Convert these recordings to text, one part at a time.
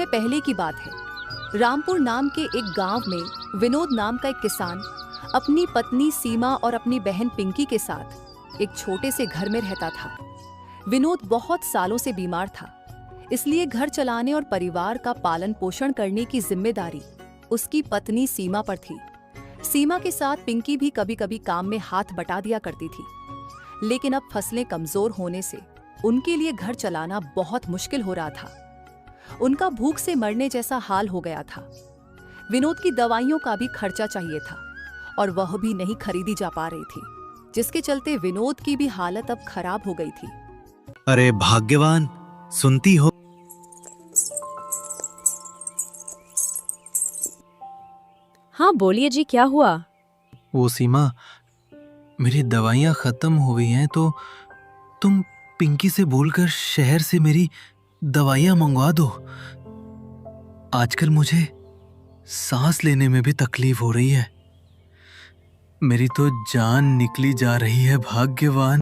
समय पहले की बात है। रामपुर नाम के एक गांव में विनोद नाम का एक किसान अपनी पत्नी सीमा और अपनी बहन पिंकी के साथ एक छोटे से घर में रहता था। विनोद बहुत सालों से बीमार था, इसलिए घर चलाने और परिवार का पालन पोषण करने की जिम्मेदारी उसकी पत्नी सीमा पर थी। सीमा के साथ पिंकी भी कभी कभी काम में हाथ बटा दिया करती थी, लेकिन अब फसलें कमजोर होने से उनके लिए घर चलाना बहुत मुश्किल हो रहा था। उनका भूख से मरने जैसा हाल हो गया था। विनोद की दवाइयों का भी खर्चा चाहिए था और वह भी नहीं खरीदी जा पा रही थी, जिसके चलते विनोद की भी हालत अब खराब हो गई थी। अरे भाग्यवान, सुनती हो? हाँ बोलिए जी, क्या हुआ? वो सीमा, मेरी दवाइयाँ खत्म हो गई हैं तो तुम पिंकी से बोलकर शहर से मेरी दवाइयाँ मंगवा दो। आजकल मुझे सांस लेने में भी तकलीफ हो रही है। मेरी तो जान निकली जा रही है भाग्यवान।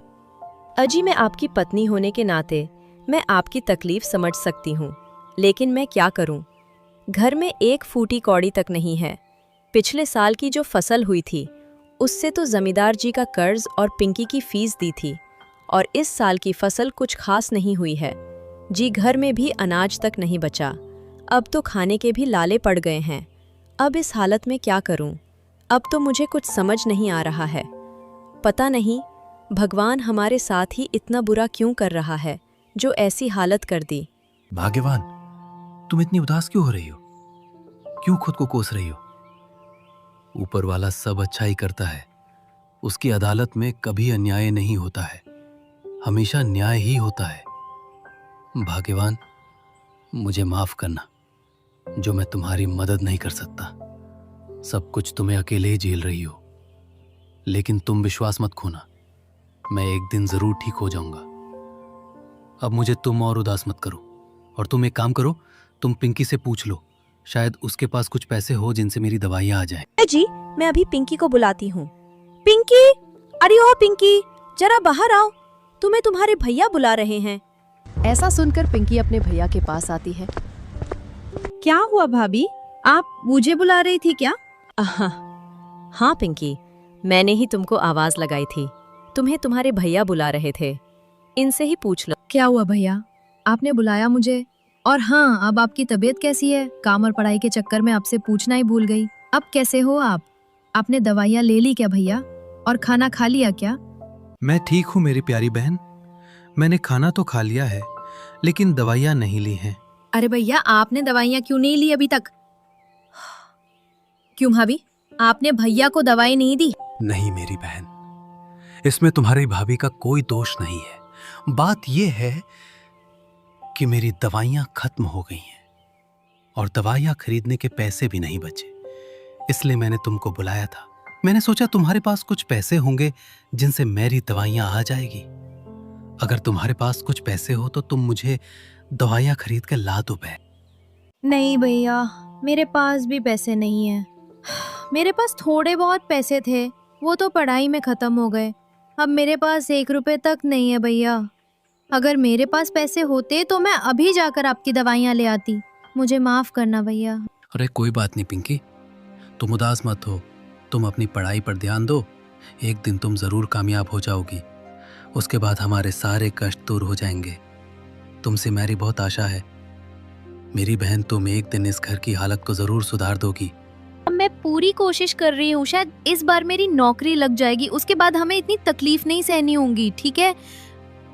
अजी, मैं आपकी पत्नी होने के नाते मैं आपकी तकलीफ समझ सकती हूँ, लेकिन मैं क्या करूँ? घर में एक फूटी कौड़ी तक नहीं है। पिछले साल की जो फसल हुई थी उससे तो जमींदार जी का कर्ज और पिंकी की फीस दी थी, और इस साल की फसल कुछ खास नहीं हुई है जी। घर में भी अनाज तक नहीं बचा। अब तो खाने के भी लाले पड़ गए हैं। अब इस हालत में क्या करूं? अब तो मुझे कुछ समझ नहीं आ रहा है। पता नहीं भगवान हमारे साथ ही इतना बुरा क्यों कर रहा है जो ऐसी हालत कर दी। भाग्यवान, तुम इतनी उदास क्यों हो रही हो? क्यों खुद को कोस रही हो? ऊपर वाला सब अच्छा ही करता है। उसकी अदालत में कभी अन्याय नहीं होता है, हमेशा न्याय ही होता है। भाग्यवान, मुझे माफ करना जो मैं तुम्हारी मदद नहीं कर सकता। सब कुछ तुम्हें अकेले ही झेल रही हो, लेकिन तुम विश्वास मत खोना, मैं एक दिन जरूर ठीक हो जाऊंगा। अब मुझे तुम और उदास मत करो। और तुम एक काम करो, तुम पिंकी से पूछ लो, शायद उसके पास कुछ पैसे हो जिनसे मेरी दवाइयाँ आ जाएं। जी, मैं अभी पिंकी को बुलाती हूँ। पिंकी, अरे ओ पिंकी, जरा बाहर आओ, तुम्हें तुम्हारे भैया बुला रहे हैं। ऐसा सुनकर पिंकी अपने भैया के पास आती है। क्या हुआ भाभी, आप मुझे बुला रही थी क्या? हाँ पिंकी, मैंने ही तुमको आवाज लगाई थी। तुम्हें तुम्हारे भैया बुला रहे थे, इनसे ही पूछ लो। क्या हुआ भैया, आपने बुलाया मुझे? और हाँ, अब आपकी तबीयत कैसी है? काम और पढ़ाई के चक्कर में आपसे पूछना ही भूल गई। अब कैसे हो आप? आपने दवाइयाँ ले ली क्या भैया? और खाना खा लिया क्या? मैं ठीक हूँ मेरी प्यारी बहन। मैंने खाना तो खा लिया है, लेकिन दवाइयाँ नहीं ली हैं। अरे भैया, आपने दवाइयाँ क्यों नहीं ली अभी तक? क्यों भाभी, आपने भैया को दवाई नहीं दी? नहीं मेरी बहन, इसमें तुम्हारी भाभी का कोई दोष नहीं है। बात यह है कि मेरी दवाइयाँ खत्म हो गई हैं और दवाइयाँ खरीदने के पैसे भी नहीं बचे, इसलिए मैंने तुमको बुलाया था। मैंने सोचा तुम्हारे पास कुछ पैसे होंगे जिनसे मेरी दवाइयाँ आ जाएगी। अगर तुम्हारे पास कुछ पैसे हो तो तुम मुझे दवाइयाँ खरीद कर ला दो बहन। नहीं भैया, मेरे पास भी पैसे नहीं है। मेरे पास थोड़े बहुत पैसे थे, वो तो पढ़ाई में खत्म हो गए। अब मेरे पास 1 रुपए तक नहीं है भैया। अगर मेरे पास पैसे होते तो मैं अभी जाकर आपकी दवाइयाँ ले आती। मुझे माफ करना भैया। अरे कोई बात नहीं पिंकी, तुम उदास मत हो। तुम अपनी पढ़ाई पर ध्यान दो, एक दिन तुम जरूर कामयाब हो जाओगी। उसके बाद हमारे सारे कष्ट दूर हो जाएंगे। तुमसे मेरी बहुत आशा है मेरी बहन, तुम एक दिन इस घर की हालत को जरूर सुधार दोगी। मैं पूरी कोशिश कर रही हूँ, शायद इस बार मेरी नौकरी लग जाएगी, उसके बाद हमें इतनी तकलीफ नहीं सहनी होगी। ठीक है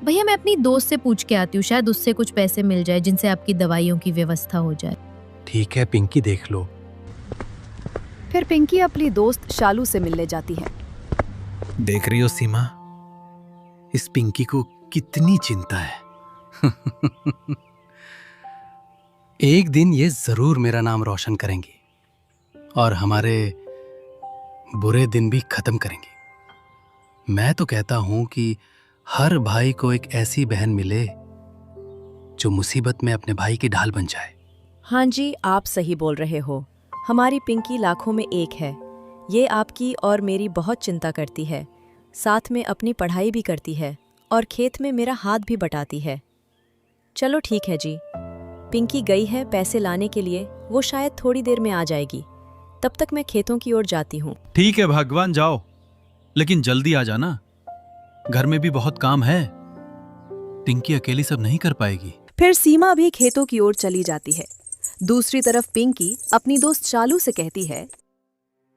भैया, मैं अपनी दोस्त से पूछ के आती हूँ, शायद उससे कुछ पैसे मिल जाए जिनसे आपकी दवाइयों की व्यवस्था हो जाए। ठीक है पिंकी, देख लो। फिर पिंकी अपनी दोस्त शालू से मिलने जाती है। देख रही हो सीमा, इस पिंकी को कितनी चिंता है। एक दिन ये जरूर मेरा नाम रोशन करेंगी और हमारे बुरे दिन भी खत्म करेंगी। मैं तो कहता हूं कि हर भाई को एक ऐसी बहन मिले जो मुसीबत में अपने भाई की ढाल बन जाए। हाँ जी, आप सही बोल रहे हो। हमारी पिंकी लाखों में एक है। ये आपकी और मेरी बहुत चिंता करती है, साथ में अपनी पढ़ाई भी करती है और खेत में मेरा हाथ भी बटाती है। चलो ठीक है जी, पिंकी गई है पैसे लाने के लिए, वो शायद थोड़ी देर में आ जाएगी। तब तक मैं खेतों की ओर जाती हूँ। ठीक है भगवान, जाओ, लेकिन जल्दी आ जाना, घर में भी बहुत काम है। पिंकी अकेली सब नहीं कर पाएगी। फिर सीमा भी खेतों की ओर चली जाती है। दूसरी तरफ पिंकी अपनी दोस्त शालू से कहती है,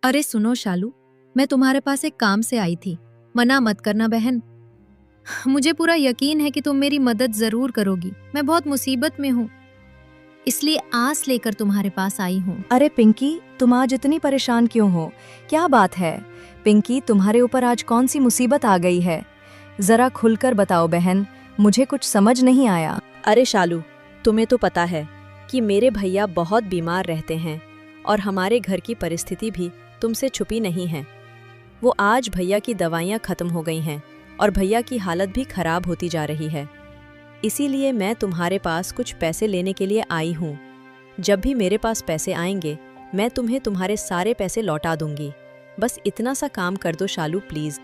अरे सुनो शालू, मैं तुम्हारे पास एक काम से आई थी, मना मत करना बहन। मुझे पूरा यकीन है कि तुम मेरी मदद जरूर करोगी। मैं बहुत मुसीबत में हूँ, इसलिए आस लेकर तुम्हारे पास आई हूँ। अरे पिंकी, तुम आज इतनी परेशान क्यों हो? क्या बात है? पिंकी, तुम्हारे ऊपर आज कौन सी मुसीबत आ गई है? जरा खुलकर बताओ बहन, मुझे कुछ समझ नहीं आया। अरे शालू, तुम्हें तो पता है कि मेरे भैया बहुत बीमार रहते हैं और हमारे घर की परिस्थिति भी तुमसे छुपी नहीं है। वो आज भैया की दवाइयाँ खत्म हो गई हैं और भैया की हालत भी खराब होती जा रही है। इसीलिए मैं तुम्हारे पास कुछ पैसे लेने के लिए आई हूँ। जब भी मेरे पास पैसे आएंगे, मैं तुम्हें तुम्हारे सारे पैसे लौटा दूंगी। बस इतना सा काम कर दो शालू, प्लीज।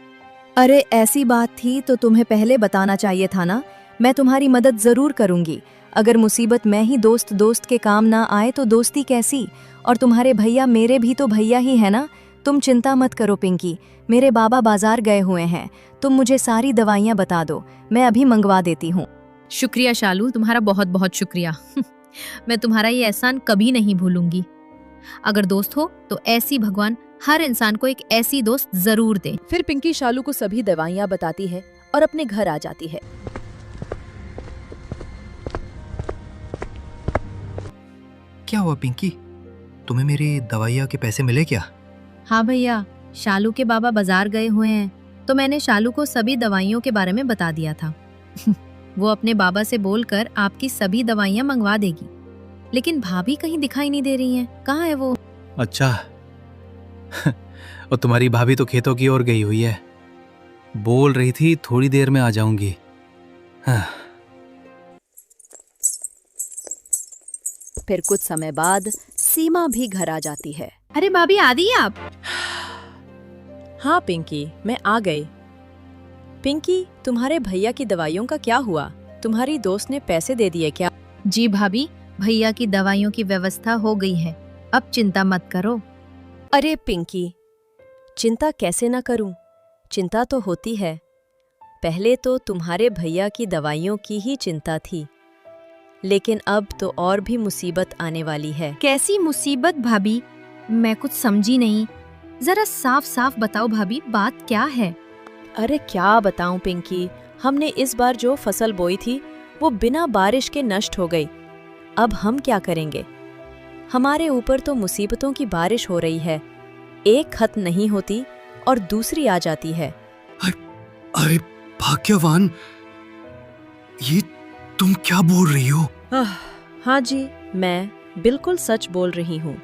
अरे ऐसी बात थी तो तुम्हें पहले बताना चाहिए था ना। मैं तुम्हारी मदद जरूर करूंगी। अगर मुसीबत में ही दोस्त के काम ना आए तो दोस्ती कैसी? और तुम्हारे भैया मेरे भी तो भैया ही है ना। तुम चिंता मत करो पिंकी, मेरे बाबा बाजार गए हुए हैं। तुम मुझे सारी दवाइयाँ बता दो, मैं अभी मंगवा देती हूँ। शुक्रिया शालू, तुम्हारा बहुत बहुत शुक्रिया। मैं तुम्हारा ये एहसान कभी नहीं भूलूंगी। अगर दोस्त हो तो ऐसी भगवान हर इंसान को एक ऐसी दोस्त जरूर दे। फिर पिंकी शालू को सभी दवाइयाँ बताती है और अपने घर आ जाती है। क्या हुआ पिंकी, तुम्हें मेरी दवाइयाँ के पैसे मिले क्या? हाँ भैया, शालू के बाबा बाजार गए हुए हैं, तो मैंने शालू को सभी दवाइयों के बारे में बता दिया था। वो अपने बाबा से बोलकर आपकी सभी दवाइयाँ मंगवा देगी। लेकिन भाभी कहीं दिखाई नहीं दे रही हैं, कहाँ है वो? अच्छा, और तुम्हारी भाभी तो खेतों की ओर गई हुई है। बोल रही थी थोड़ी देर में आ जाऊंगी। हाँ। फिर कुछ समय बाद सीमा भी घर आ जाती है। अरे भाभी, आ गई आप? हाँ पिंकी, मैं आ गई। पिंकी, तुम्हारे भैया की दवाइयों का क्या हुआ? तुम्हारी दोस्त ने पैसे दे दिए क्या? जी भाभी, भैया की दवाइयों की व्यवस्था हो गई है, अब चिंता मत करो। अरे पिंकी, चिंता कैसे ना करूं? चिंता तो होती है। पहले तो तुम्हारे भैया की दवाइयों की ही चिंता थी, लेकिन अब तो और भी मुसीबत आने वाली है। कैसी मुसीबत भाभी? मैं कुछ समझी नहीं, जरा साफ साफ बताओ भाभी, बात क्या है? अरे क्या बताऊं पिंकी, हमने इस बार जो फसल बोई थी वो बिना बारिश के नष्ट हो गई। अब हम क्या करेंगे? हमारे ऊपर तो मुसीबतों की बारिश हो रही है। एक खत्म नहीं होती और दूसरी आ जाती है। अरे भाग्यवान, ये तुम क्या बोल रही हो? हाँ जी, मैं बिल्कुल सच बोल रही हूँ।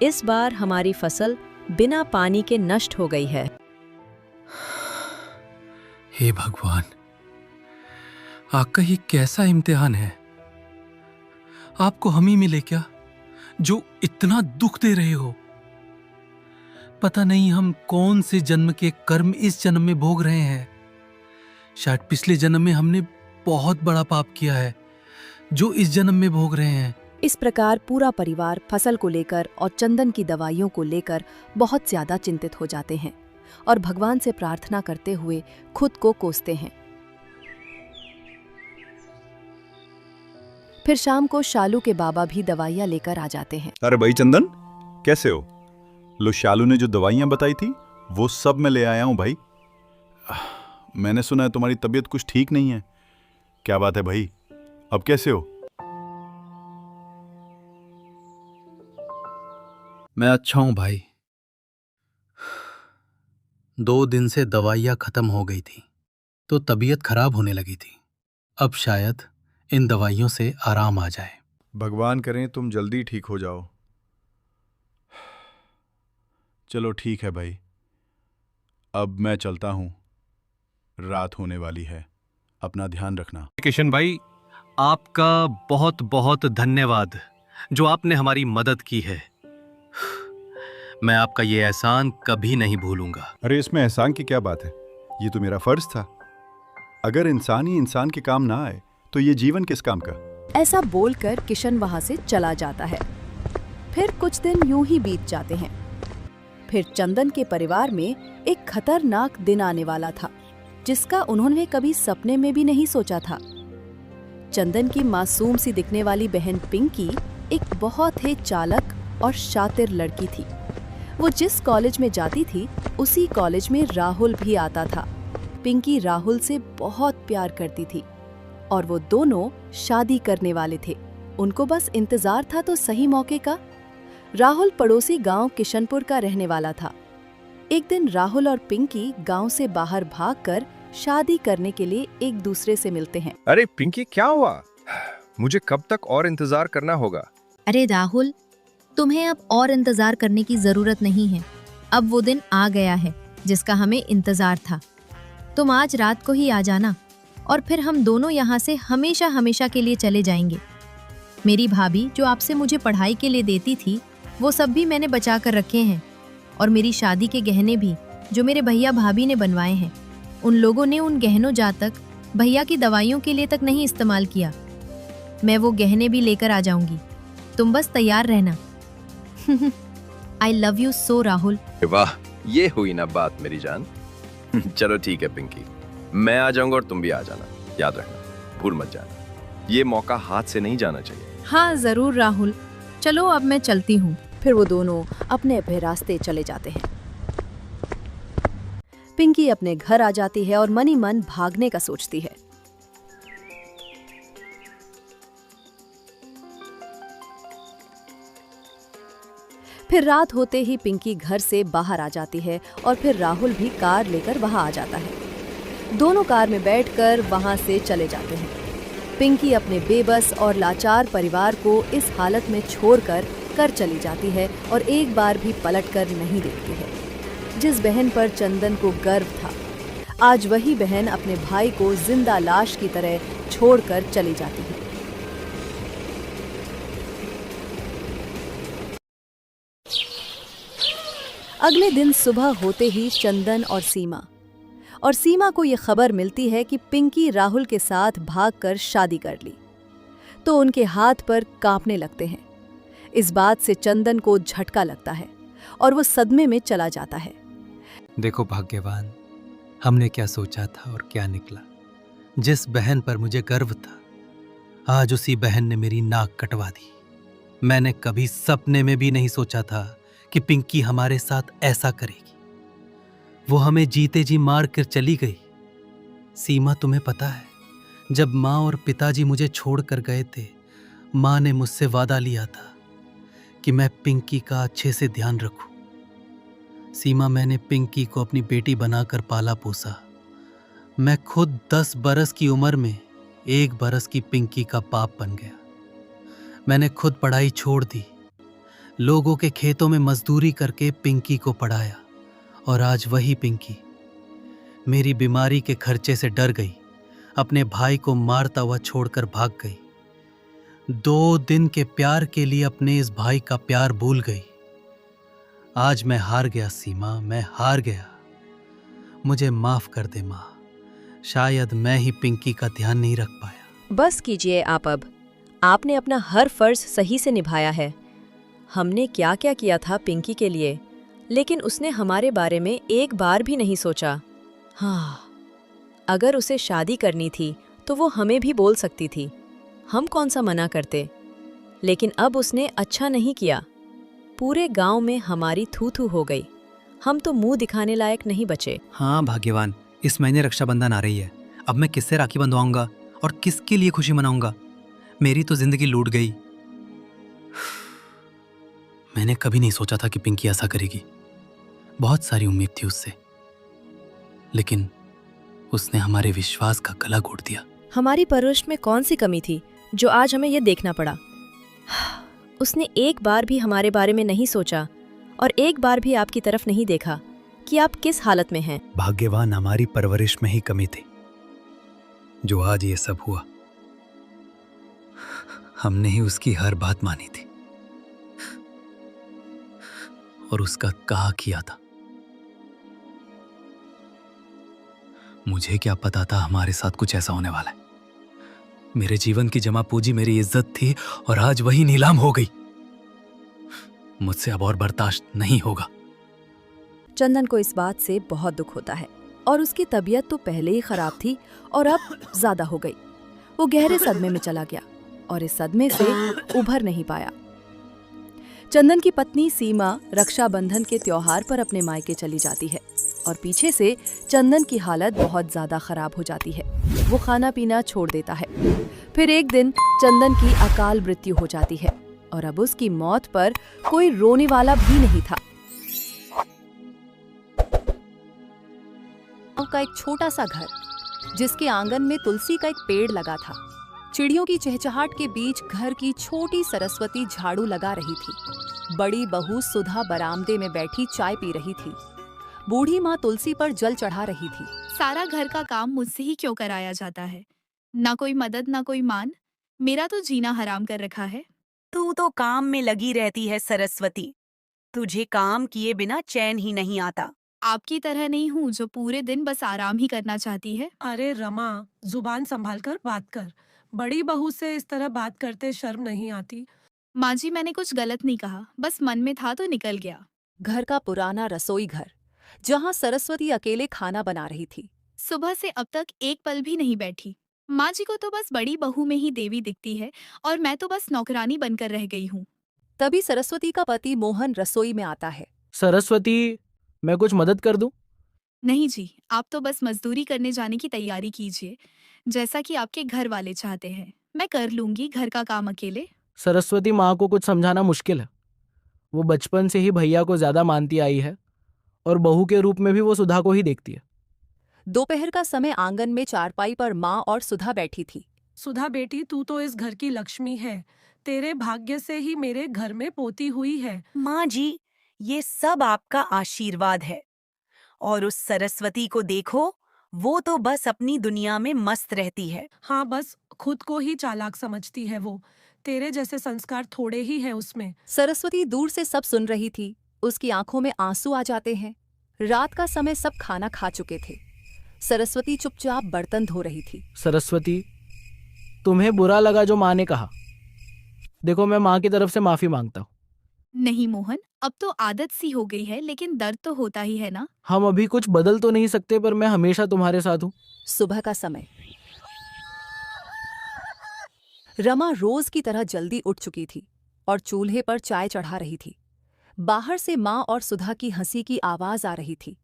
इस बार हमारी फसल बिना पानी के नष्ट हो गई है। हे भगवान, आपका ये कैसा इम्तिहान है? आपको हम ही मिले क्या, जो इतना दुख दे रहे हो? पता नहीं हम कौन से जन्म के कर्म इस जन्म में भोग रहे हैं। शायद पिछले जन्म में हमने बहुत बड़ा पाप किया है, जो इस जन्म में भोग रहे हैं। इस प्रकार पूरा परिवार फसल को लेकर और चंदन की दवाइयों को लेकर बहुत ज्यादा चिंतित हो जाते हैं और भगवान से प्रार्थना करते हुए खुद को कोसते हैं। फिर शाम को शालू के बाबा भी दवाइयाँ लेकर आ जाते हैं। अरे भाई चंदन, कैसे हो? लो, शालू ने जो दवाइयां बताई थी वो सब मैं ले आया हूं भाई। मैंने सुना है तुम्हारी तबीयत कुछ ठीक नहीं है। क्या बात है भाई, अब कैसे हो? मैं अच्छा हूं भाई। 2 दिन से दवाइयाँ खत्म हो गई थी तो तबीयत खराब होने लगी थी। अब शायद इन दवाइयों से आराम आ जाए। भगवान करें तुम जल्दी ठीक हो जाओ। चलो ठीक है भाई, अब मैं चलता हूं, रात होने वाली है। अपना ध्यान रखना। किशन भाई, आपका बहुत बहुत धन्यवाद जो आपने हमारी मदद की है। मैं आपका ये एहसान कभी नहीं भूलूंगा। अरे इसमें एहसान की क्या बात है, ये तो मेरा फर्ज था। अगर इंसान ही इंसान के काम ना आए तो ये जीवन किस काम का। ऐसा बोलकर किशन वहां से चला जाता है। फिर कुछ दिन यूं ही बीत जाते हैं। फिर चंदन के परिवार में एक खतरनाक दिन आने वाला था, जिसका उन्होंने कभी सपने में भी नहीं सोचा था। चंदन की मासूम सी दिखने वाली बहन पिंकी एक बहुत ही चालाक और शातिर लड़की थी। वो जिस कॉलेज में जाती थी उसी कॉलेज में राहुल भी आता था। पिंकी राहुल से बहुत प्यार करती थी और वो दोनों शादी करने वाले थे। उनको बस इंतजार था तो सही मौके का। राहुल पड़ोसी गांव किशनपुर का रहने वाला था। एक दिन राहुल और पिंकी गांव से बाहर भागकर शादी करने के लिए एक दूसरे से मिलते हैं। अरे पिंकी, क्या हुआ? मुझे कब तक और इंतजार करना होगा? अरे राहुल, तुम्हें अब और इंतजार करने की जरूरत नहीं है। अब वो दिन आ गया है जिसका हमें इंतजार था। तुम आज रात को ही आ जाना और फिर हम दोनों यहाँ से हमेशा हमेशा के लिए चले जाएंगे। मेरी भाभी जो आपसे मुझे पढ़ाई के लिए देती थी, वो सब भी मैंने बचा कर रखे हैं, और मेरी शादी के गहने भी जो मेरे भैया भाभी ने बनवाए हैं। उन लोगों ने उन गहनों जा तक भैया की दवाइयों के लिए तक नहीं इस्तेमाल किया। मैं वो गहने भी लेकर आ जाऊंगी, तुम बस तैयार रहना। I love you so Rahul. वाह, ये हुई ना बात मेरी जान। चलो ठीक है पिंकी, मैं आ जाऊंगा और तुम भी आ जाना। याद रखना, भूल मत जाना। ये मौका हाथ से नहीं जाना चाहिए। हाँ जरूर राहुल, चलो अब मैं चलती हूँ। फिर वो दोनों अपने अपने रास्ते चले जाते हैं। पिंकी अपने घर आ जाती है और मनी मन भागने का सोचती है। फिर रात होते ही पिंकी घर से बाहर आ जाती है और फिर राहुल भी कार लेकर वहां आ जाता है। दोनों कार में बैठकर वहां से चले जाते हैं। पिंकी अपने बेबस और लाचार परिवार को इस हालत में छोड़कर कर चली जाती है और एक बार भी पलटकर नहीं देखती है। जिस बहन पर चंदन को गर्व था, आज वही बहन अपने भाई को जिंदा लाश की तरह छोड़कर चली जाती है। अगले दिन सुबह होते ही चंदन और सीमा को यह खबर मिलती है कि पिंकी राहुल के साथ भागकर शादी कर ली, तो उनके हाथ पर कांपने लगते हैं। इस बात से चंदन को झटका लगता है और वो सदमे में चला जाता है। देखो भाग्यवान, हमने क्या सोचा था और क्या निकला। जिस बहन पर मुझे गर्व था, आज उसी बहन ने मेरी नाक कटवा दी। मैंने कभी सपने में भी नहीं सोचा था कि पिंकी हमारे साथ ऐसा करेगी। वो हमें जीते जी मार कर चली गई। सीमा, तुम्हें पता है, जब माँ और पिताजी मुझे छोड़ कर गए थे, माँ ने मुझसे वादा लिया था कि मैं पिंकी का अच्छे से ध्यान रखूं। सीमा, मैंने पिंकी को अपनी बेटी बनाकर पाला पोसा। मैं खुद 10 बरस की उम्र में 1 बरस की पिंकी का बाप बन गया। मैंने खुद पढ़ाई छोड़ दी, लोगों के खेतों में मजदूरी करके पिंकी को पढ़ाया, और आज वही पिंकी मेरी बीमारी के खर्चे से डर गई, अपने भाई को मारता हुआ छोड़कर भाग गई। 2 दिन के प्यार के लिए अपने इस भाई का प्यार भूल गई। आज मैं हार गया सीमा, मैं हार गया। मुझे माफ कर दे माँ, शायद मैं ही पिंकी का ध्यान नहीं रख पाया। बस कीजिए आप अब। आपने अपना हर फर्ज सही से निभाया है। हमने क्या क्या किया था पिंकी के लिए, लेकिन उसने हमारे बारे में एक बार भी नहीं सोचा। हाँ, अगर उसे शादी करनी थी तो वो हमें भी बोल सकती थी, हम कौन सा मना करते। लेकिन अब उसने अच्छा नहीं किया। पूरे गांव में हमारी थू थू हो गई। हम तो मुंह दिखाने लायक नहीं बचे। हाँ भाग्यवान, इस महीने रक्षाबंधन आ रही है। अब मैं किससे राखी बंधवाऊंगा और किसके लिए खुशी मनाऊंगा? मेरी तो जिंदगी लूट गई। मैंने कभी नहीं सोचा था कि पिंकी ऐसा करेगी। बहुत सारी उम्मीद थी उससे, लेकिन उसने हमारे विश्वास का गला घोट दिया। हमारी परवरिश में कौन सी कमी थी जो आज हमें ये देखना पड़ा। उसने एक बार भी हमारे बारे में नहीं सोचा और एक बार भी आपकी तरफ नहीं देखा कि आप किस हालत में हैं। भाग्यवान, हमारी परवरिश में ही कमी थी जो आज ये सब हुआ। हमने ही उसकी हर बात मानी थी और उसका कहा किया था। मुझे क्या पता था हमारे साथ कुछ ऐसा होने वाला है। मेरे जीवन की जमा पूंजी मेरी इज्जत थी और आज वही नीलाम हो गई। मुझसे अब और बर्दाश्त नहीं होगा। चंदन को इस बात से बहुत दुख होता है और उसकी तबीयत तो पहले ही खराब थी और अब ज्यादा हो गई। वो गहरे सदमे में चला गया और इस सदमे से उभर नहीं पाया। चंदन की पत्नी सीमा रक्षाबंधन के त्योहार पर अपने मायके चली जाती है और पीछे से चंदन की हालत बहुत ज्यादा खराब हो जाती है। वो खाना पीना छोड़ देता है। फिर एक दिन चंदन की अकाल मृत्यु हो जाती है और अब उसकी मौत पर कोई रोने वाला भी नहीं था। गांव का एक छोटा सा घर, जिसके आंगन में तुलसी का एक पेड़ लगा था। चिड़ियों की चहचहाट के बीच घर की छोटी सरस्वती झाड़ू लगा रही थी। बड़ी बहू सुधा बरामदे में बैठी चाय पी रही थी। बूढ़ी माँ तुलसी पर जल चढ़ा रही थी। सारा घर का काम मुझसे ही क्यों कराया जाता है? ना कोई मदद ना कोई मान, मेरा तो जीना हराम कर रखा है। तू तो काम में लगी रहती है सरस्वती, तुझे काम किए बिना चैन ही नहीं आता। आपकी तरह नहीं हूँ जो पूरे दिन बस आराम ही करना चाहती है। अरे रमा, जुबान संभाल कर बात कर। बड़ी बहू से इस तरह बात करते शर्म नहीं आती? माँ जी, मैंने कुछ गलत नहीं कहा, बस मन में था तो निकल गया। घर का पुराना रसोई घर, जहाँ सरस्वती अकेले खाना बना रही थी। सुबह से अब तक एक पल भी नहीं बैठी। माँ जी को तो बस बड़ी बहू में ही देवी दिखती है और मैं तो बस नौकरानी बनकर रह गई हूँ। तभी सरस्वती का पति मोहन रसोई में आता है। सरस्वती, मैं कुछ मदद कर दूं? नहीं जी, आप तो बस मजदूरी करने जाने की तैयारी कीजिए, जैसा कि आपके घर वाले चाहते हैं। मैं कर लूंगी घर का काम अकेले। सरस्वती, माँ को कुछ समझाना मुश्किल है। वो बचपन से ही भैया को ज्यादा मानती आई है और बहू के रूप में भी वो सुधा को ही देखती है। दोपहर का समय आंगन में चारपाई पर माँ और सुधा बैठी थी। सुधा बेटी, तू तो इस घर की लक्ष्मी है। तेरे भाग्य से ही मेरे घर में पोती हुई है। माँ जी, ये सब आपका आशीर्वाद है। और उस सरस्वती को देखो, वो तो बस अपनी दुनिया में मस्त रहती है। हाँ, बस खुद को ही चालाक समझती है वो। तेरे जैसे संस्कार थोड़े ही हैं उसमें। सरस्वती दूर से सब सुन रही थी। उसकी आंखों में आंसू आ जाते हैं। रात का समय, सब खाना खा चुके थे। सरस्वती चुपचाप बर्तन धो रही थी। सरस्वती, तुम्हें बुरा लगा जो माँ ने कहा। देखो, मैं माँ की तरफ से माफी मांगता हूँ। नहीं मोहन, अब तो आदत सी हो गई है, लेकिन दर्द तो होता ही है ना। हम अभी कुछ बदल तो नहीं सकते, पर मैं हमेशा तुम्हारे साथ हूँ। सुबह का समय, रमा रोज की तरह जल्दी उठ चुकी थी और चूल्हे पर चाय चढ़ा रही थी। बाहर से माँ और सुधा की हंसी की आवाज आ रही थी।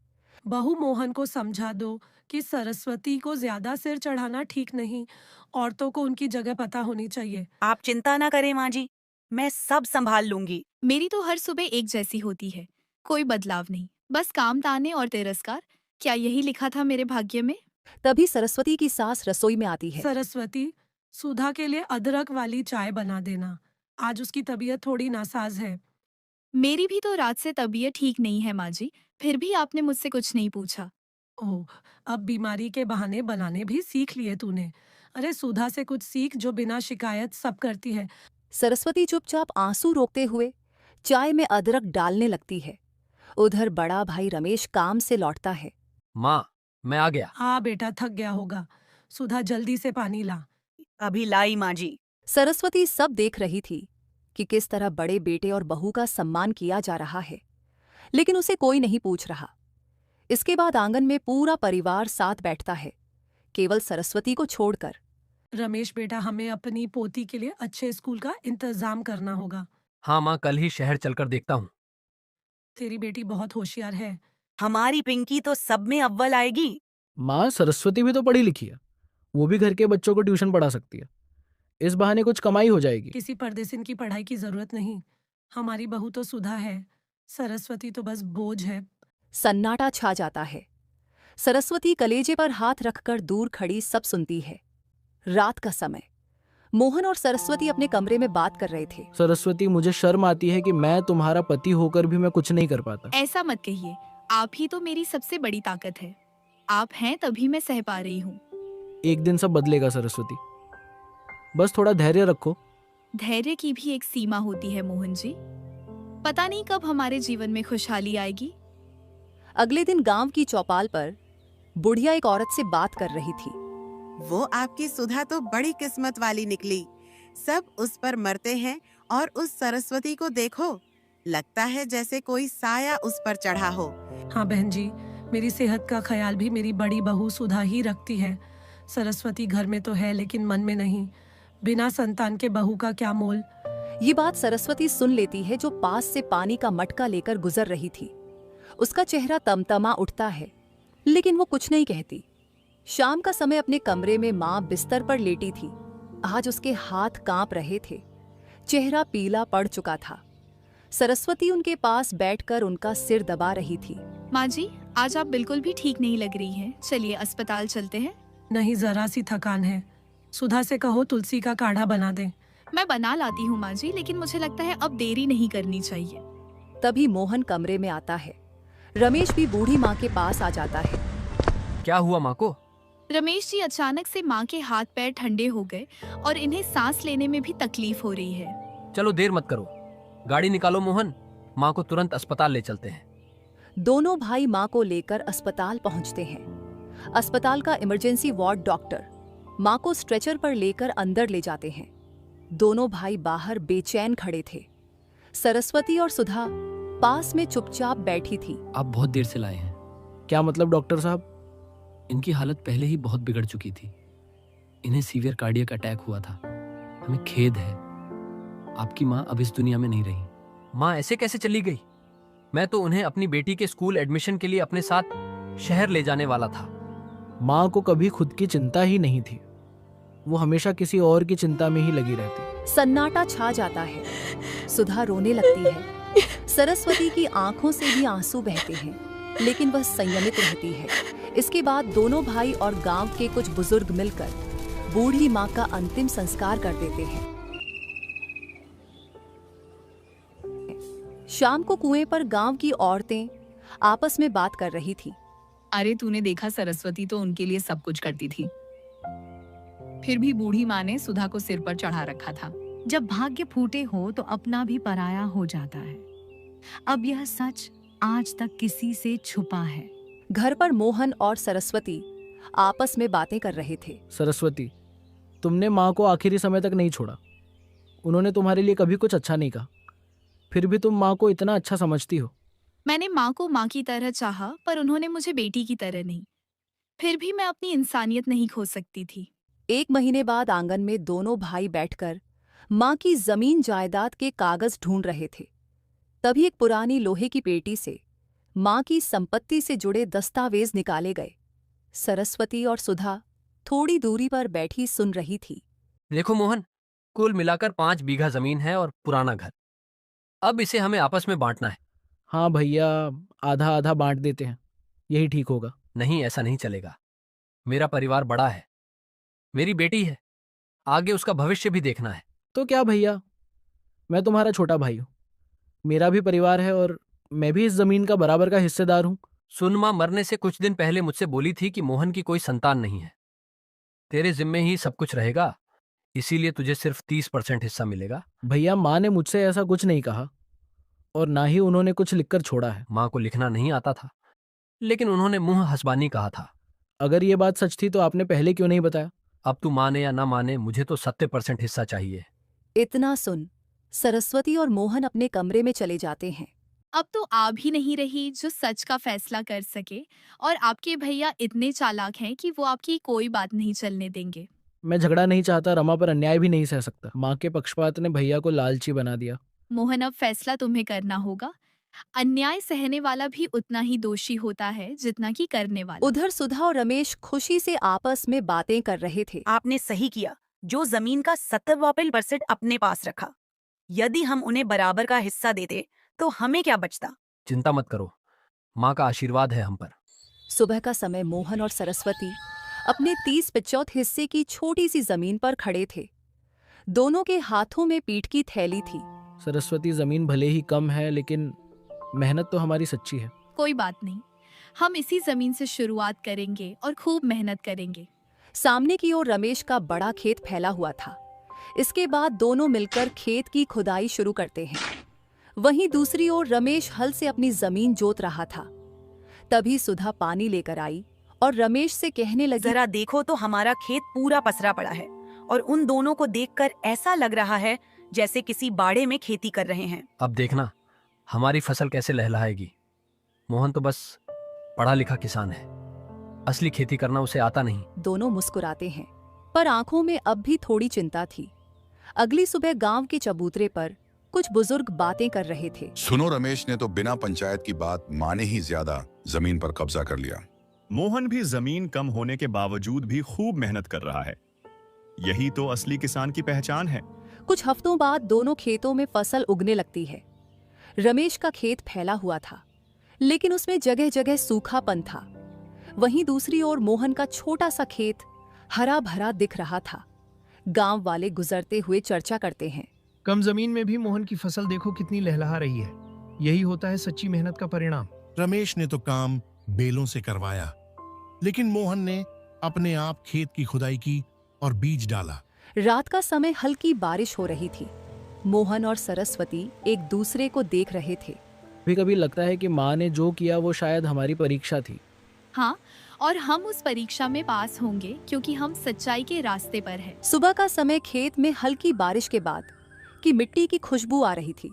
बहू, मोहन को समझा दो कि सरस्वती को ज्यादा सिर चढ़ाना ठीक नहीं। औरतों को उनकी जगह पता होनी चाहिए। आप चिंता ना करें माँ जी, मैं सब संभाल लूंगी। मेरी तो हर सुबह एक जैसी होती है, कोई बदलाव नहीं, बस काम ताने और तिरस्कार। क्या यही लिखा था मेरे भाग्य में? तभी सरस्वती की सास रसोई में आती है। सरस्वती, सुधा के लिए अदरक वाली चाय बना देना। आज उसकी तबीयत थोड़ी नासाज है। मेरी भी तो रात से तबीयत ठीक नहीं है माँ जी, फिर भी आपने मुझसे कुछ नहीं पूछा। ओह, अब बीमारी के बहाने बनाने भी सीख लिए तूने। अरे सुधा से कुछ सीख, जो बिना शिकायत सब करती है। सरस्वती चुपचाप आंसू रोकते हुए चाय में अदरक डालने लगती है। उधर बड़ा भाई रमेश काम से लौटता है। माँ, मैं आ गया। हाँ बेटा, थक गया होगा। सुधा, जल्दी से पानी ला। अभी लाई माँ जी। सरस्वती सब देख रही थी कि किस तरह बड़े बेटे और बहू का सम्मान किया जा रहा है, लेकिन उसे कोई नहीं पूछ रहा। इसके बाद आंगन में पूरा परिवार साथ बैठता है, केवल सरस्वती को छोड़कर। रमेश बेटा, हमें अपनी पोती के लिए अच्छे स्कूल का इंतजाम करना होगा। हाँ माँ, कल ही शहर चलकर देखता हूँ। तेरी बेटी बहुत होशियार है। हमारी पिंकी तो सब में अव्वल आएगी। माँ, सरस्वती भी तो पढ़ी लिखी है। वो भी घर के बच्चों को ट्यूशन पढ़ा सकती है। इस बहाने कुछ कमाई हो जाएगी। किसी परदेसिन की पढ़ाई की जरूरत नहीं। हमारी बहू तो सुधा है, सरस्वती तो बस बोझ है। सन्नाटा छा जाता है। सरस्वती कलेजे पर हाथ रखकर दूर खड़ी सब सुनती है। रात का समय, मोहन और सरस्वती अपने कमरे में बात कर रहे थे। सरस्वती, मुझे शर्म आती है कि मैं तुम्हारा पति होकर भी मैं कुछ नहीं कर पाता। ऐसा मत कहिए, आप ही तो मेरी सबसे बड़ी ताकत है। आप हैं तभी मैं सह पा रही हूँ। एक दिन सब बदलेगा सरस्वती, बस थोड़ा धैर्य रखो। धैर्य की भी एक सीमा होती है मोहन जी। पता नहीं कब हमारे जीवन में खुशहाली आएगी। अगले दिन गांव की चौपाल पर बुढ़िया एक औरत से बात कर रही थी। वो आपकी सुधा तो बड़ी किस्मत वाली निकली। सब उस पर मरते हैं और उस सरस्वती को देखो, लगता है जैसे कोई साया उस पर चढ़ा हो। हाँ बहन जी, मेरी सेहत का ख्याल भी मेरी बड़ी बहू सुधा ही रखती है। सरस्वती घर में तो है लेकिन मन में नहीं। बिना संतान के बहू का क्या मोल। ये बात सरस्वती सुन लेती है, जो पास से पानी का मटका लेकर गुजर रही थी। उसका चेहरा तमतमा उठता है, लेकिन वो कुछ नहीं कहती। शाम का समय अपने कमरे में माँ बिस्तर पर लेटी थी। आज उसके हाथ कांप रहे थे, चेहरा पीला पड़ चुका था। सरस्वती उनके पास बैठकर उनका सिर दबा रही थी। माँ जी, आज आप बिल्कुल भी ठीक नहीं लग रही हैं। चलिए अस्पताल चलते हैं। नहीं, जरा सी थकान है। सुधा से कहो तुलसी का काढ़ा बना दे। मैं बना लाती हूँ माँ जी, लेकिन मुझे लगता है अब देरी नहीं करनी चाहिए। तभी मोहन कमरे में आता है। रमेश भी बूढ़ी माँ के पास आ जाता है। क्या हुआ माँ को? रमेश जी, अचानक से माँ के हाथ पैर ठंडे हो गए और इन्हें सांस लेने में भी तकलीफ हो रही है। चलो देर मत करो, गाड़ी निकालो मोहन, माँ को तुरंत अस्पताल ले चलते हैं। दोनों भाई माँ को लेकर अस्पताल पहुंचते हैं। अस्पताल का इमरजेंसी वार्ड डॉक्टर माँ को स्ट्रेचर पर लेकर अंदर ले जाते हैं। दोनों भाई बाहर बेचैन खड़े थे। सरस्वती और सुधा पास में चुपचाप बैठी थी। आप बहुत देर से लाए हैं। क्या मतलब डॉक्टर साहब? इनकी हालत पहले ही बहुत बिगड़ चुकी थी। इन्हें सीवियर कार्डियक अटैक हुआ था। हमें खेद है, आपकी माँ अब इस दुनिया में नहीं रही। माँ ऐसे कैसे चली गई? मैं तो उन्हें अपनी बेटी के स्कूल एडमिशन के लिए अपने साथ शहर ले जाने वाला था। माँ को कभी खुद की चिंता ही नहीं थी। वो हमेशा किसी और की चिंता में ही लगी रहती। सन्नाटा छा जाता है। सुधा रोने लगती है। सरस्वती की आंखों से भी आंसू बहते हैं, लेकिन वह संयमित रहती है। इसके बाद दोनों भाई और गांव के कुछ बुजुर्ग मिलकर बूढ़ी माँ का अंतिम संस्कार कर देते हैं। शाम को कुएं पर गांव की औरतें आपस में बात कर रही थी। अरे तूने देखा, सरस्वती तो उनके लिए सब कुछ करती थी, फिर भी बूढ़ी माँ ने सुधा को सिर पर चढ़ा रखा था। जब भाग्य फूटे हो तो अपना भी पराया हो जाता है। अब यह सच आज तक किसी से छुपा है। घर पर मोहन और सरस्वती आपस में बातें कर रहे थे। सरस्वती, तुमने माँ को आखिरी समय तक नहीं छोड़ा। उन्होंने तुम्हारे लिए कभी कुछ अच्छा नहीं कहा, फिर भी तुम माँ को इतना अच्छा समझती हो। मैंने माँ को माँ की तरह चाहा, पर उन्होंने मुझे बेटी की तरह नहीं। फिर भी मैं अपनी इंसानियत नहीं खो सकती थी। 1 महीने बाद आंगन में दोनों भाई बैठकर माँ की जमीन जायदाद के कागज ढूंढ रहे थे। तभी एक पुरानी लोहे की पेटी से माँ की संपत्ति से जुड़े दस्तावेज निकाले गए। सरस्वती और सुधा थोड़ी दूरी पर बैठी सुन रही थी। देखो मोहन, कुल मिलाकर 5 बीघा जमीन है और पुराना घर। अब इसे हमें आपस में बांटना है। हाँ भैया, आधा आधा बांट देते हैं, यही ठीक होगा। नहीं, ऐसा नहीं चलेगा। मेरा परिवार बड़ा है, मेरी बेटी है, आगे उसका भविष्य भी देखना है। तो क्या भैया, मैं तुम्हारा छोटा भाई हूँ, मेरा भी परिवार है और मैं भी इस जमीन का बराबर का हिस्सेदार हूँ। सुनमा मरने से कुछ दिन पहले मुझसे बोली थी कि मोहन की कोई संतान नहीं है, तेरे जिम्मे ही सब कुछ रहेगा, इसीलिए तुझे सिर्फ 30% हिस्सा मिलेगा। भैया, माँ ने मुझसे ऐसा कुछ नहीं कहा और ना ही उन्होंने कुछ लिखकर छोड़ा है। माँ को लिखना नहीं आता था, लेकिन उन्होंने मुंह हंसबानी कहा था। अगर ये बात सच थी तो आपने पहले क्यों नहीं बताया? अब तू माने या ना माने, मुझे तो 70% हिस्सा चाहिए। इतना सुन सरस्वती और मोहन अपने कमरे में चले जाते हैं। अब तो आ भी नहीं रही जो सच का फैसला कर सके, और आपके भैया इतने चालाक हैं कि वो आपकी कोई बात नहीं चलने देंगे। मैं झगड़ा नहीं चाहता, रमा पर अन्याय भी नहीं सह सकता। माँ के पक्षपात ने भैया को लालची बना दिया। मोहन, अब फैसला तुम्हें करना होगा। अन्याय सहने वाला भी उतना ही दोषी होता है जितना कि करने वाला। उधर सुधा और रमेश खुशी से आपस में बातें कर रहे थे। आपने सही किया जो जमीन का 70% अपने पास रखा। यदि हम उन्हें बराबर का हिस्सा देते तो हमें क्या बचता। चिंता मत करो, माँ का आशीर्वाद है हम पर। सुबह का समय मोहन और सरस्वती अपने 30-75 हिस्से की छोटी सी जमीन पर खड़े थे। दोनों के हाथों में पीठ की थैली थी। सरस्वती, जमीन भले ही कम है लेकिन मेहनत तो हमारी सच्ची है। कोई बात नहीं, हम इसी जमीन से शुरुआत करेंगे और खूब मेहनत करेंगे। सामने की ओर रमेश का बड़ा खेत फैला हुआ था। इसके बाद दोनों मिलकर खेत की खुदाई शुरू करते हैं। वहीं दूसरी ओर रमेश हल से अपनी जमीन जोत रहा था। तभी सुधा पानी लेकर आई और रमेश से कहने लगी, जरा देखो तो हमारा खेत पूरा पसरा पड़ा है और उन दोनों को देखकर ऐसा लग रहा है जैसे किसी बाड़े में खेती कर रहे हैं। अब देखना हमारी फसल कैसे लहलहाएगी। मोहन तो बस पढ़ा लिखा किसान है, असली खेती करना उसे आता नहीं। दोनों मुस्कुराते हैं, पर आंखों में अब भी थोड़ी चिंता थी। अगली सुबह गांव के चबूतरे पर कुछ बुजुर्ग बातें कर रहे थे। सुनो, रमेश ने तो बिना पंचायत की बात माने ही ज्यादा जमीन पर कब्जा कर लिया। मोहन भी जमीन कम होने के बावजूद भी खूब मेहनत कर रहा है। यही तो असली किसान की पहचान है। कुछ हफ्तों बाद दोनों खेतों में फसल उगने लगती है। रमेश का खेत फैला हुआ था, लेकिन उसमें जगह जगह सूखापन था। वहीं दूसरी ओर मोहन का छोटा सा खेत हरा भरा दिख रहा था। गांव वाले गुजरते हुए चर्चा करते हैं। कम जमीन में भी मोहन की फसल देखो कितनी लहलहा रही है। यही होता है सच्ची मेहनत का परिणाम। रमेश ने तो काम बेलों से करवाया, लेकिन मोहन ने अपने आप खेत की खुदाई की और बीज डाला। रात का समय हल्की बारिश हो रही थी। मोहन और सरस्वती एक दूसरे को देख रहे थे। कभी कभी लगता है कि माँ ने जो किया वो शायद हमारी परीक्षा थी। हाँ, और हम उस परीक्षा में पास होंगे क्योंकि हम सच्चाई के रास्ते पर हैं। सुबह का समय खेत में हल्की बारिश के बाद की मिट्टी की खुशबू आ रही थी।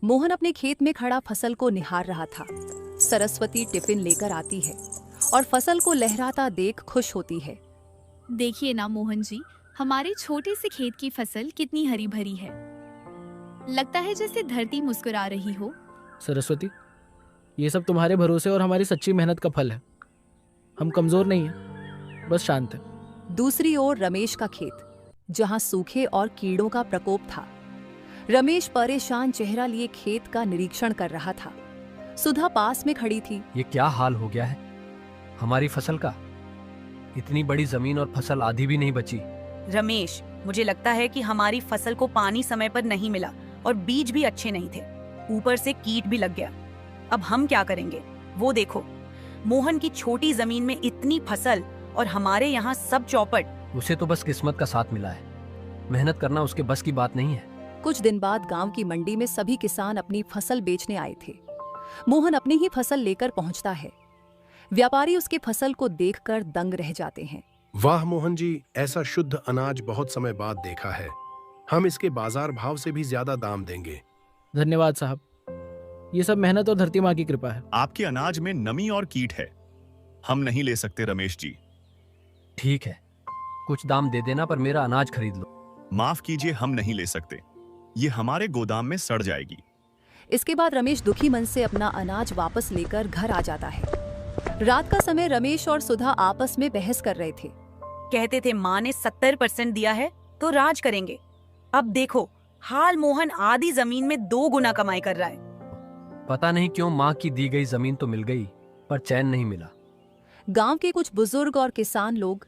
मोहन अपने खेत में खड़ा फसल को निहार रहा था। सरस्वती टिफिन लेकर आती है और फसल को लहराता देख खुश होती है। देखिए ना मोहन जी, हमारे छोटे से खेत की फसल कितनी हरी भरी है। लगता है जैसे धरती मुस्कुरा रही हो। सरस्वती, ये सब तुम्हारे भरोसे और हमारी सच्ची मेहनत का फल है। हम कमजोर नहीं हैं, बस शांत हैं। दूसरी ओर रमेश का खेत, जहां सूखे और कीड़ों का प्रकोप था। रमेश परेशान चेहरा लिए खेत का निरीक्षण कर रहा था। सुधा पास में खड़ी थी। ये क्या हाल हो गया है हमारी फसल का? इतनी बड़ी जमीन और फसल आधी भी नहीं बची। रमेश, मुझे लगता है कि हमारी फसल को पानी समय पर नहीं मिला और बीज भी अच्छे नहीं थे। ऊपर से कीट भी लग गया। अब हम क्या करेंगे? वो देखो, मोहन की छोटी जमीन में इतनी फसल और हमारे यहाँ सब चौपट। उसे तो बस किस्मत का साथ मिला है। मेहनत करना उसके बस की बात नहीं है। कुछ दिन बाद गांव की मंडी में सभी किसान अपनी फसल बेचने आए थे। मोहन अपनी ही फसल लेकर पहुंचता है। व्यापारी उसके फसल को देखकर दंग रह जाते हैं। वाह मोहन जी, ऐसा शुद्ध अनाज बहुत समय बाद देखा है। हम इसके बाजार भाव से भी ज्यादा दाम देंगे। धन्यवाद साहब, ये सब मेहनत और धरती माँ की कृपा है। आपके अनाज में नमी और कीट है, हम नहीं ले सकते रमेश जी। ठीक है, कुछ दाम दे देना, पर मेरा अनाज खरीद लो। माफ कीजिए, हम नहीं ले सकते। ये हमारे गोदाम में सड़ जाएगी। इसके बाद रमेश दुखी मन से अपना अनाज वापस लेकर घर आ जाता है। रात का समय रमेश और सुधा आपस में बहस कर रहे थे। कहते थे माँ ने 70% दिया है तो राज करेंगे। अब देखो हाल, मोहन आधी जमीन में 2 गुना कमाई कर रहा है। पता नहीं क्यों माँ की दी गई जमीन तो मिल गई, पर चैन नहीं मिला। गांव के कुछ बुजुर्ग और किसान लोग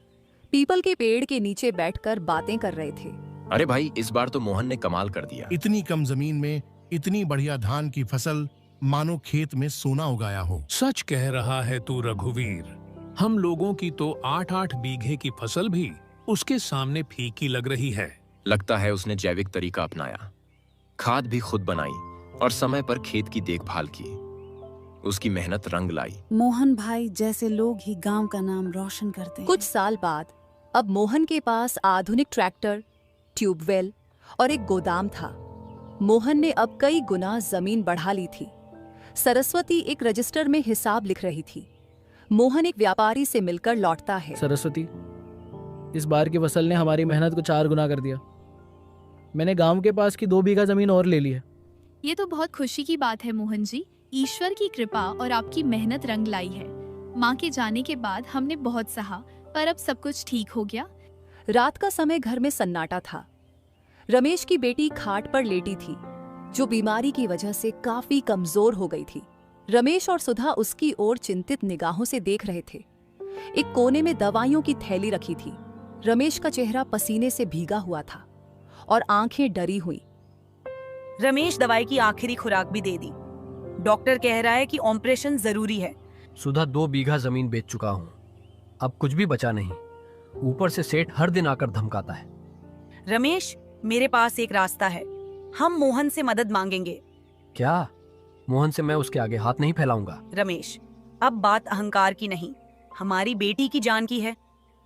पीपल के पेड़ के नीचे बैठकर बातें कर रहे थे। अरे भाई, इस बार तो मोहन ने कमाल कर दिया। इतनी कम जमीन में इतनी बढ़िया धान की फसल, मानो खेत में सोना उगाया हो। सच कह रहा है तू रघुवीर। हम लोगों की तो 8-8 बीघे की फसल भी उसके सामने फीकी लग रही है। लगता है उसने जैविक तरीका अपनाया, खाद भी खुद बनाई और समय पर खेत की देखभाल की। उसकी मेहनत रंग लाई। मोहन भाई जैसे लोग ही गांव का नाम रोशन करते हैं। कुछ साल बाद अब मोहन के पास आधुनिक ट्रैक्टर, ट्यूबवेल और एक गोदाम था। मोहन ने अब कई गुना जमीन बढ़ा ली थी। सरस्वती एक रजिस्टर में हिसाब लिख रही थी। मोहन एक व्यापारी से मिलकर लौटता है। सरस्वती, इस बार की फसल ने हमारी मेहनत को 4 गुना कर दिया। मैंने गांव के पास की 2 बीघा जमीन और ले ली है। ये तो बहुत खुशी की बात है मोहन जी। ईश्वर की कृपा और आपकी मेहनत रंग लाई है। माँ के जाने के बाद हमने बहुत सहा, पर अब सब कुछ ठीक हो गया। रात का समय घर में सन्नाटा था। रमेश की बेटी खाट पर लेटी थी, जो बीमारी की वजह से काफी कमजोर हो गई थी। रमेश और सुधा उसकी ओर चिंतित निगाहों से देख रहे थे। एक कोने में दवाइयों की थैली रखी थी। रमेश का चेहरा पसीने से भीगा हुआ था और आंखें डरी हुई। रमेश, दवाई की आखिरी खुराक भी दे दी। डॉक्टर कह रहा है कि ऑपरेशन जरूरी है। सुधा 2 बीघा जमीन बेच चुका हूँ, अब कुछ भी बचा नहीं। ऊपर से सेठ हर दिन आकर धमकाता है। रमेश, मेरे पास एक रास्ता है। हम मोहन से मदद मांगेंगे। क्या? मोहन से मैं उसके आगे हाथ नहीं फैलाऊंगा। रमेश, अब बात अहंकार की नहीं, हमारी बेटी की जान की है।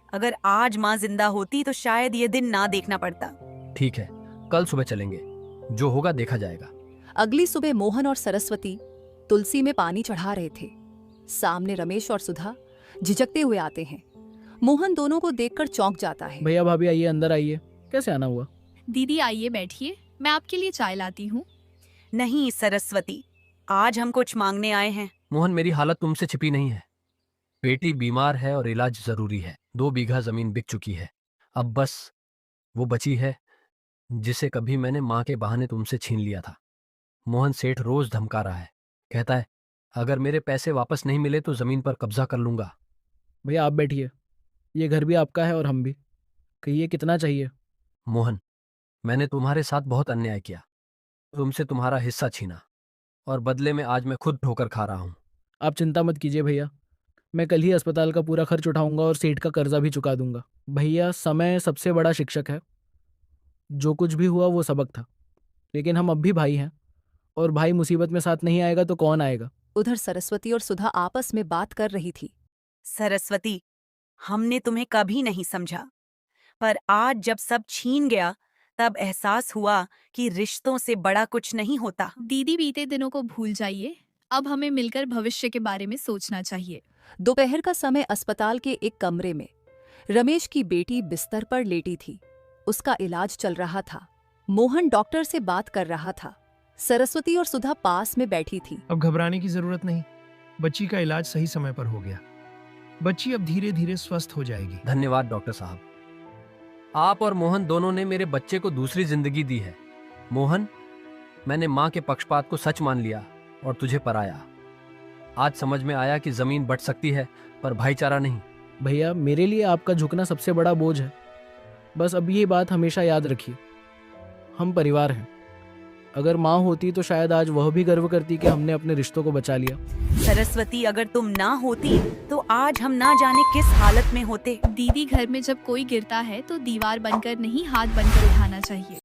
अगर आज माँ जिंदा होती तो शायद ये दिन ना देखना पड़ता। ठीक है, कल सुबह चलेंगे, जो होगा देखा जाएगा। अगली सुबह मोहन और सरस्वती तुलसी में पानी चढ़ा रहे थे। सामने रमेश और सुधा झिझकते हुए आते हैं। मोहन दोनों को देखकर चौंक जाता है। भैया भाभी आइए, अंदर आइए। कैसे आना हुआ? दीदी आइए बैठिए, मैं आपके लिए चाय लाती हूँ। नहीं सरस्वती, आज हम कुछ मांगने आए हैं। मोहन, मेरी हालत तुमसे छिपी नहीं है। बेटी बीमार है और इलाज जरूरी है। 2 बीघा जमीन बिक चुकी है, अब बस वो बची है जिसे कभी मैंने माँ के बहाने तुमसे छीन लिया था। मोहन सेठ रोज धमका रहा है, कहता है अगर मेरे पैसे वापस नहीं मिले तो जमीन पर कब्जा कर लूंगा। भैया आप बैठिए, ये घर भी आपका है और हम भी। कहिए कितना चाहिए? मोहन, मैंने तुम्हारे साथ बहुत अन्याय किया, तुमसे तुम्हारा हिस्सा छीना और बदले में आज मैं खुद ठोकर खा रहा हूँ। आप चिंता मत कीजिए भैया, मैं कल ही अस्पताल का पूरा खर्च उठाऊंगा और सेठ का कर्जा भी चुका दूंगा। भैया समय सबसे बड़ा शिक्षक है। जो कुछ भी हुआ वो सबक था, लेकिन हम अब भी भाई हैं और भाई मुसीबत में साथ नहीं आएगा तो कौन आएगा? उधर सरस्वती और सुधा आपस में बात कर रही थी। सरस्वती, हमने तुम्हें कभी नहीं समझा, पर आज जब सब छीन गया तब एहसास हुआ कि रिश्तों से बड़ा कुछ नहीं होता। दीदी बीते दिनों को भूल जाइए, अब हमें मिलकर भविष्य के बारे में सोचना चाहिए। दोपहर का समय अस्पताल के एक कमरे में रमेश की बेटी बिस्तर पर लेटी थी। उसका इलाज चल रहा था। मोहन डॉक्टर से बात कर रहा था। सरस्वती और सुधा पास में बैठी थी। अब घबराने की जरूरत नहीं, बच्ची का इलाज सही समय पर हो गया। बच्ची अब धीरे धीरे स्वस्थ हो जाएगी। धन्यवाद डॉक्टर साहब, आप और मोहन दोनों ने मेरे बच्चे को दूसरी जिंदगी दी है। मोहन, मैंने माँ के पक्षपात को सच मान लिया और तुझे पराया। आज समझ में आया कि जमीन बट सकती है पर भाईचारा नहीं। भैया मेरे लिए आपका झुकना सबसे बड़ा बोझ है। बस अब ये बात हमेशा याद रखिए, हम परिवार हैं। अगर माँ होती तो शायद आज वह भी गर्व करती कि हमने अपने रिश्तों को बचा लिया। सरस्वती, अगर तुम ना होती तो आज हम ना जाने किस हालत में होते। दीदी, घर में जब कोई गिरता है तो दीवार बनकर नहीं, हाथ बनकर उठाना चाहिए।